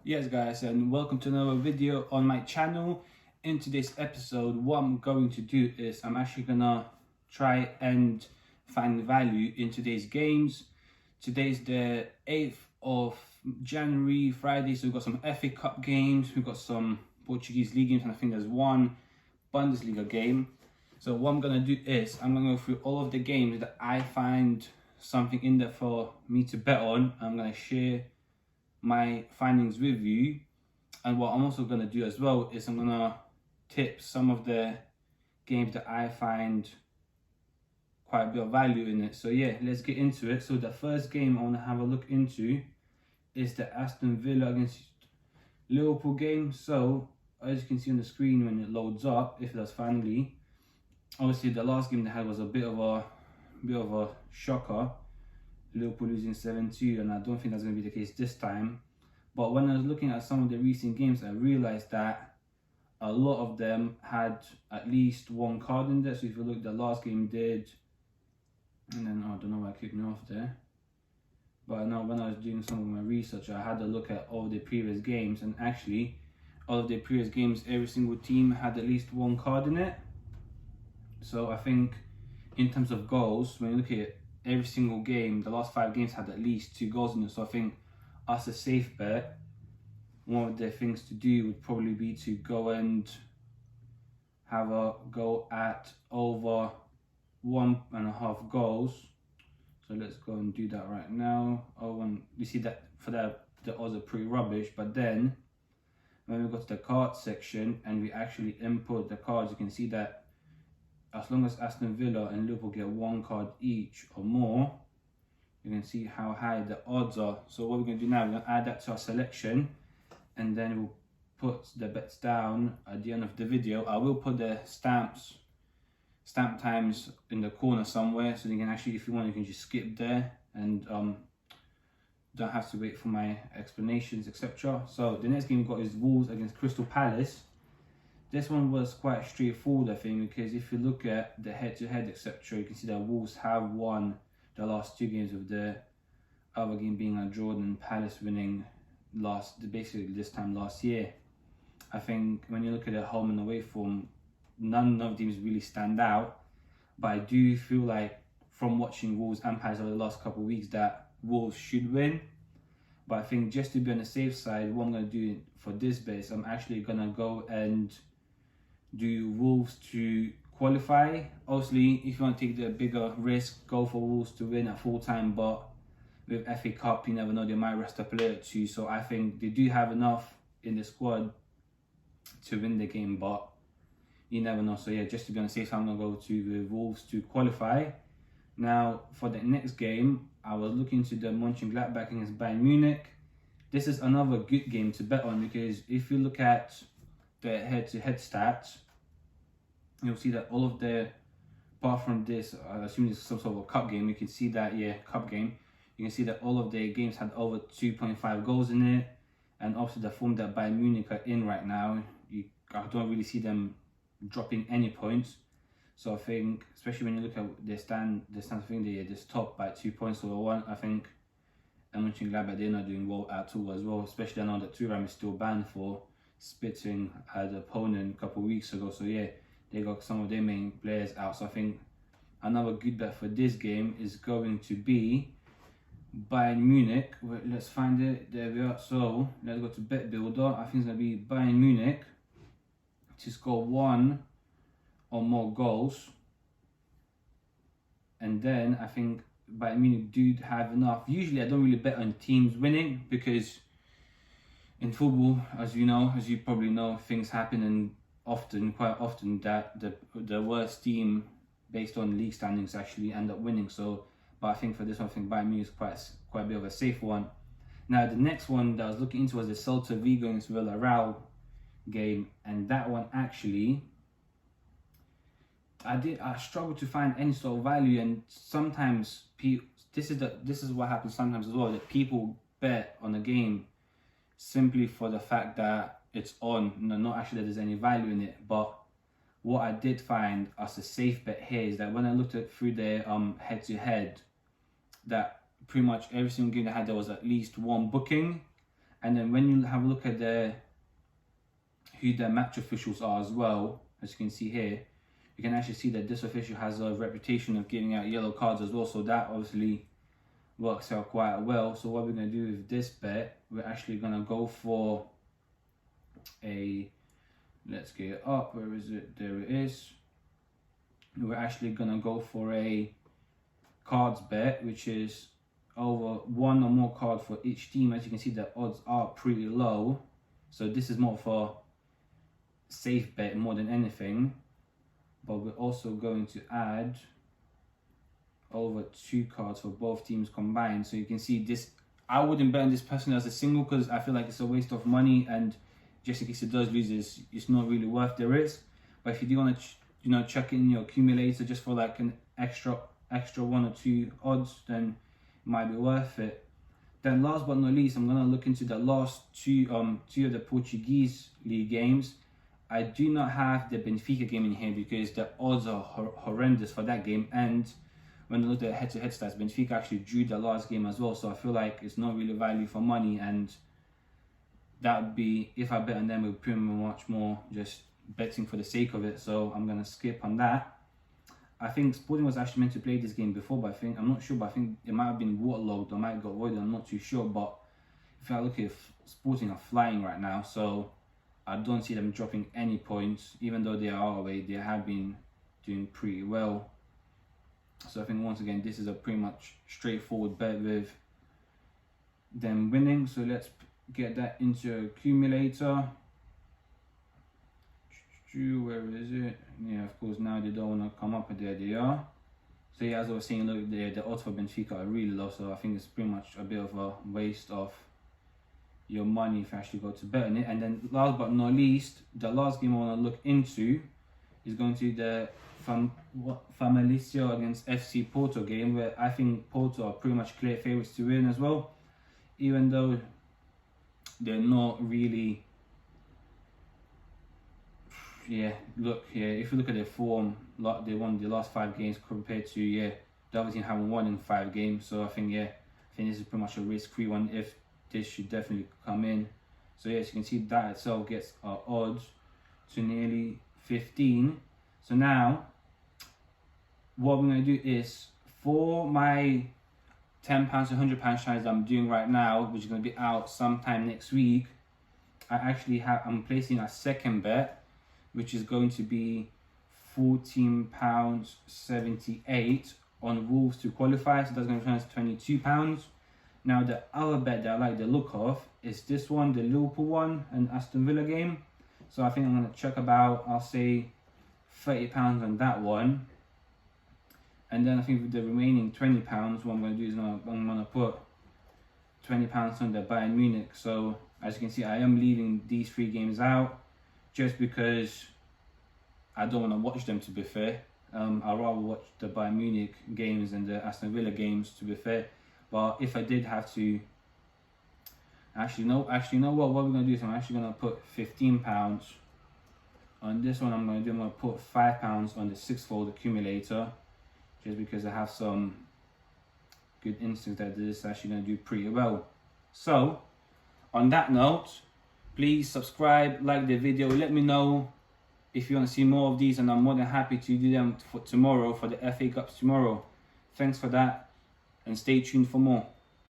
Yes guys, and welcome to another video on my channel. In today's episode, what I'm going to do is I'm actually gonna try and find value in today's games. Today's the 8th of January, Friday, so we've got some FA Cup games, we've got some Portuguese league games, and I think there's one Bundesliga game. So what I'm gonna do is I'm gonna go through all of the games that I find something in there for me to bet on. I'm gonna share my findings with you, and what I'm also going to do as well is I'm going to tip some of the games that I find quite a bit of value in it. So yeah, let's get into it. So the first game I want to have a look into is the Aston Villa against Liverpool game. So as you can see on the screen when it loads up, if that's finally, obviously the last game they had was a bit of a shocker, Liverpool losing 7-2, and I don't think that's going to be the case this time. But when I was looking at some of the recent games, I realised that a lot of them had at least one card in there. So if you look, the last game did, and then I don't know why I kicked me off there. But now when I was doing some of my research, I had a look at all the previous games, and actually all of the previous games, every single team had at least one card in it. So I think in terms of goals, when you look at it, every single game, the last 5 games had at least 2 goals in it. So I think as a safe bet, one of the things to do would probably be to go and have a go at over 1.5 goals. So let's go and do that right now. You see that for that the odds are pretty rubbish, but then when we go to the cards section and we actually input the cards, you can see that as long as Aston Villa and Liverpool get 1 card each or more, you can see how high the odds are. So what we're going to do now, we're going to add that to our selection, and then we'll put the bets down at the end of the video. I will put the stamp times in the corner somewhere, so you can actually, if you want, you can just skip there and don't have to wait for my explanations, etc. So the next game we've got is Wolves against Crystal Palace. This one was quite straightforward, I think, because if you look at the head-to-head, etc., you can see that Wolves have won the last 2 games, of the other game being a draw and Palace winning basically this time last year. I think when you look at the home and away form, none of the teams really stand out, but I do feel like from watching Wolves and Palace over the last couple of weeks that Wolves should win. But I think just to be on the safe side, what I'm going to do for this bet is I'm actually going to go and do Wolves to qualify. Obviously, if you want to take the bigger risk, go for Wolves to win at full time, but with FA Cup, you never know, they might rest a player or 2. So I think they do have enough in the squad to win the game, but you never know. So yeah, just to be on the safe side, I'm going to go to the Wolves to qualify. Now, for the next game, I was looking to the Mönchengladbach against Bayern Munich. This is another good game to bet on, because if you look at the head-to-head stats, you'll see that all of the, apart from this, I assume this is some sort of a cup game, you can see that, yeah, cup game, you can see that all of the games had over 2.5 goals in it, and obviously the form that Bayern Munich are in right now, I don't really see them dropping any points. So I think, especially when you look at the stand, I think they're just top by 2 points over 1. I think Mönchengladbach, they're not doing well at all as well, especially I know that Thuram is still banned for spitting at the opponent a couple of weeks ago. So yeah, they got some of their main players out. So I think another good bet for this game is going to be Bayern Munich. Wait, let's find it. There we are. So let's go to Bet Builder. I think it's going to be Bayern Munich to score 1 or more goals. And then I think Bayern Munich do have enough. Usually I don't really bet on teams winning, because in football, as you know, as you probably know, things happen, and quite often that the worst team based on league standings actually end up winning. So, but I think for this one, I think Bayern Munich is quite a bit of a safe one. Now the next one that I was looking into was the Celta Vigo against Villarreal game, and that one actually, I struggled to find any sort of value, and sometimes this is what happens sometimes as well, that people bet on a game simply for the fact that it's on, not actually that there's any value in it. But what I did find as a safe bet here is that when I looked at through their head-to-head, that pretty much every single game they had, there was at least one booking, And then when you have a look at who the match officials are as well, as you can see here, you can actually see that this official has a reputation of giving out yellow cards as well. So that obviously works out quite well. So what we're going to do with this bet, we're actually going to go for let's get it up. Where is it? There it is. We're actually going to go for a cards bet, which is over one or more cards for each team. As you can see, the odds are pretty low. So this is more for safe bet more than anything. But we're also going to add over 2 cards for both teams combined. So you can see this, I wouldn't bet on this personally as a single because I feel like it's a waste of money, and just in case it does lose, it's not really worth the risk. But if you do want to, chuck in your accumulator just for like an extra 1 or 2 odds, then it might be worth it. Then last but not least, I'm gonna look into the last two of the Portuguese league games. I do not have the Benfica game in here because the odds are horrendous for that game, and when I look at head-to-head stats, Benfica actually drew the last game as well, so I feel like it's not really value for money, and that would be, if I bet on them, it would be much more just betting for the sake of it, so I'm going to skip on that. I think Sporting was actually meant to play this game before, but I'm not sure, but I think it might have been waterlogged or might have got voided, I'm not too sure, but if I look at Sporting are flying right now, so I don't see them dropping any points, even though they are away, they have been doing pretty well. So I think once again, this is a pretty much straightforward bet with them winning. So let's get that into accumulator. Where is it? Yeah, of course, now they don't want to come up, but there they are. So yeah, as I was saying, look, the odds for Benfica are really low. So I think it's pretty much a bit of a waste of your money if you actually go to bet on it. And then last but not least, the last game I want to look into is going to be the Famalicão against FC Porto game, where I think Porto are pretty much clear favourites to win as well, even though they're not really. Yeah, look here, if you look at their form, they won the last 5 games compared to the other team haven't won in 5 games. So I think this is pretty much a risk-free one if this should definitely come in. So as you can see, that itself gets our odds to nearly 15. So now what I'm going to do is, for my £10 to £100 challenge that I'm doing right now, which is going to be out sometime next week, I'm placing a second bet, which is going to be £14.78 on Wolves to qualify. So that's going to turn to £22. Now the other bet that I like the look of is this one, the Liverpool one, and Aston Villa game. So I think I'm going to check about, I'll say £30 on that one. And then I think with the remaining £20, what I'm going to do is I'm going to put £20 on the Bayern Munich. So as you can see, I am leaving these 3 games out just because I don't want to watch them, to be fair. I'd rather watch the Bayern Munich games and the Aston Villa games, to be fair. But if I did have to, actually no, what we're going to do is I'm actually going to put £15 on this one. I'm going to put £5 on the 6-fold accumulator, just because I have some good instincts that this is actually going to do pretty well. So on that note, please subscribe, like the video, let me know if you want to see more of these, and I'm more than happy to do them for tomorrow, for the FA Cups tomorrow. Thanks for that, and stay tuned for more.